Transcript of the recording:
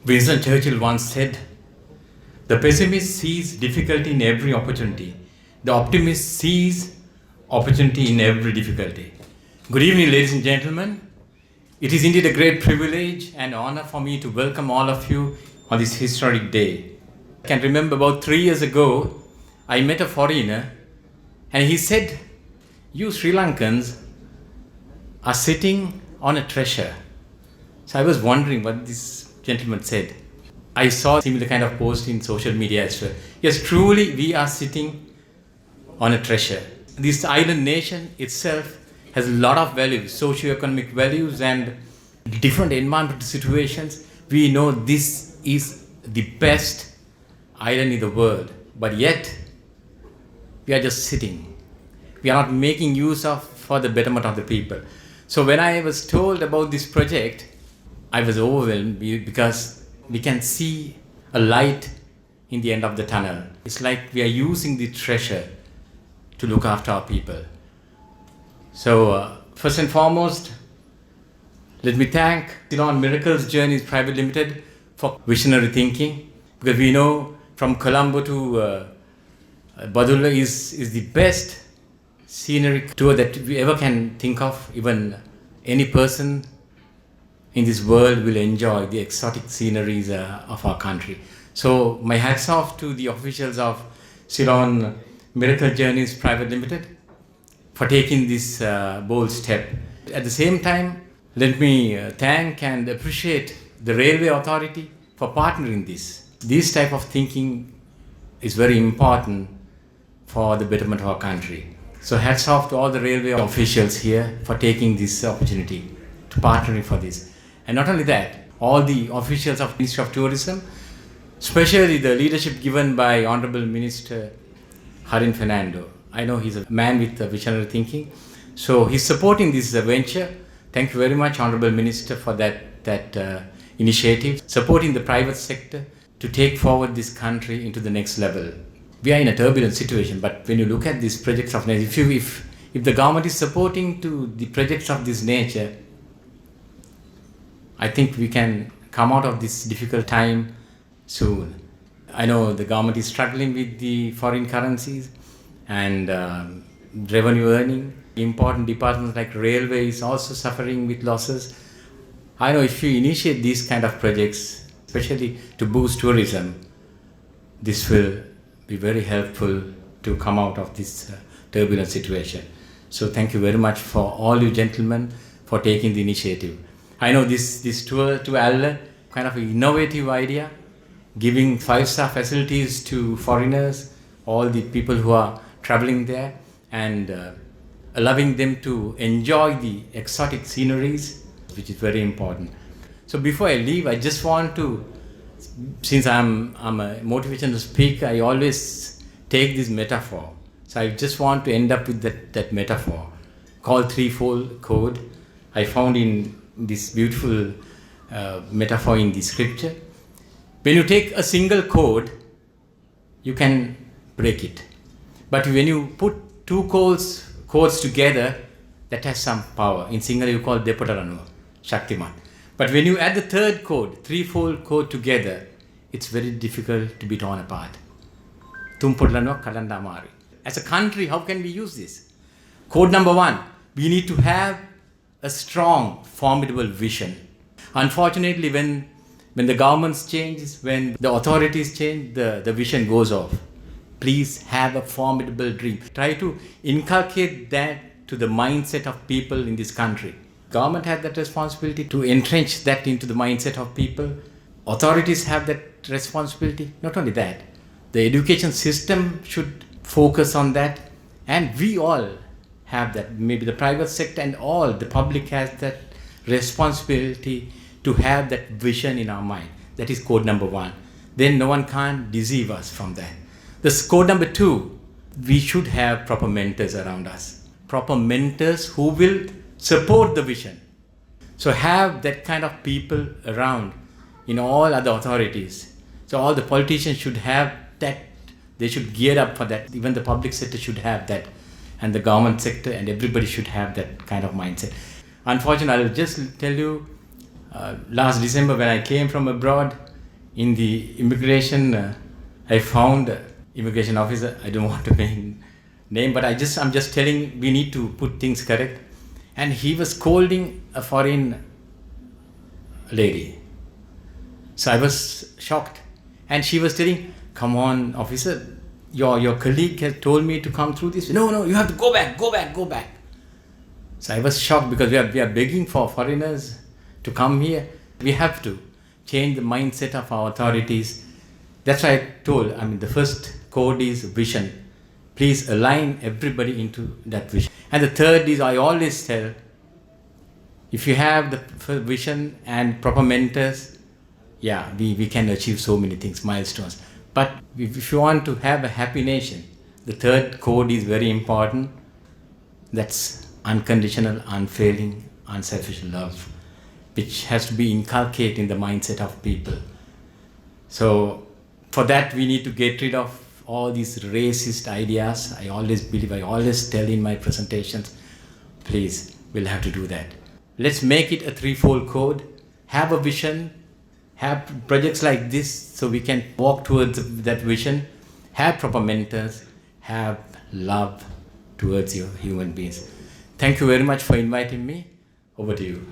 Winston Churchill once said, "The pessimist sees difficulty in every opportunity. The optimist sees opportunity in every difficulty." Good evening, ladies and gentlemen. It is indeed a great privilege and honor for me to welcome all of you on this historic day. I can remember about 3 years ago, I met a foreigner and he said, "You Sri Lankans are sitting on a treasure." So I was wondering what this gentleman said. I saw similar kind of post in social media as well. Yes, truly we are sitting on a treasure. This island nation itself has a lot of values, socio-economic values and different environmental situations. We know this is the best island in the world, but yet we are just sitting. We are not making use of for the betterment of the people. So when I was told about this project, I was overwhelmed because we can see a light in the end of the tunnel. It's like we are using the treasure to look after our people. So first and foremost, let me thank Ceylon Miracles Journeys Private Limited for visionary thinking, because we know from Colombo to Badulla is the best scenic tour that we ever can think of. Even any person in this world will enjoy the exotic sceneries of our country. So my hats off to the officials of Ceylon Miracle Journeys Private Limited for taking this bold step. At the same time, let me thank and appreciate the Railway Authority for partnering this. This type of thinking is very important for the betterment of our country. So hats off to all the railway officials here for taking this opportunity to partnering for this. And not only that, all the officials of Ministry of Tourism, especially the leadership given by Honorable Minister Sudath Fernando. I know he's a man with visionary thinking. So he's supporting this venture. Thank you very much, Honorable Minister, for that initiative, supporting the private sector to take forward this country into the next level. We are in a turbulent situation, but when you look at these projects of nature, if the government is supporting to the projects of this nature, I think we can come out of this difficult time soon. I know the government is struggling with the foreign currencies and revenue earning. Important departments like railway is also suffering with losses. I know if you initiate these kind of projects, especially to boost tourism, this will be very helpful to come out of this turbulent situation. So thank you very much for all you gentlemen for taking the initiative. I know this tour to Alla, kind of an innovative idea, giving 5-star facilities to foreigners, all the people who are traveling there, and allowing them to enjoy the exotic sceneries, which is very important. So before I leave, I just want to, since I'm a motivational speaker, I always take this metaphor. So I just want to end up with that metaphor called threefold code. I found in this beautiful metaphor in the scripture. When you take a single code, you can break it. But when you put two codes together, that has some power. In Sinhala you call Depotaranu, Shaktiman. But when you add the third code, threefold code together, it's very difficult to be torn apart. Tumpodlanu Kalanda Amari. As a country, how can we use this? Code number 1, we need to have a strong, formidable vision. Unfortunately, when the governments change, when the authorities change, the vision goes off. Please have a formidable dream. Try to inculcate that to the mindset of people in this country. Government has that responsibility to entrench that into the mindset of people. Authorities have that responsibility. Not only that, the education system should focus on that, and we all have that. Maybe the private sector and all the public has that responsibility to have that vision in our mind. That is code number 1. Then no one can deceive us from that. This code number 2, we should have proper mentors around us. Proper mentors who will support the vision. So have that kind of people around in all other authorities. So all the politicians should have that. They should gear up for that. Even the public sector should have that. And the government sector and everybody should have that kind of mindset. Unfortunately, I will just tell you, last December when I came from abroad, In the immigration, I found immigration officer. I don't want to name, but I'm just telling we need to put things correct. And he was scolding a foreign lady. So I was shocked, and she was telling, "Come on, officer, your colleague has told me to come through this. No, you have to go back." So I was shocked because we are begging for foreigners to come here. We have to change the mindset of our authorities. That's why I told, the first code is vision. Please align everybody into that vision. And the third is, I always tell, if you have the vision and proper mentors, we can achieve so many things, milestones. But if you want to have a happy nation, the third code is very important. That's unconditional, unfailing, unselfish love, which has to be inculcated in the mindset of people. So for that, we need to get rid of all these racist ideas. I always tell in my presentations, please, we'll have to do that. Let's make it a threefold code. Have a vision, have projects like this so we can walk towards that vision, have proper mentors, have love towards your human beings. Thank you very much for inviting me. Over to you.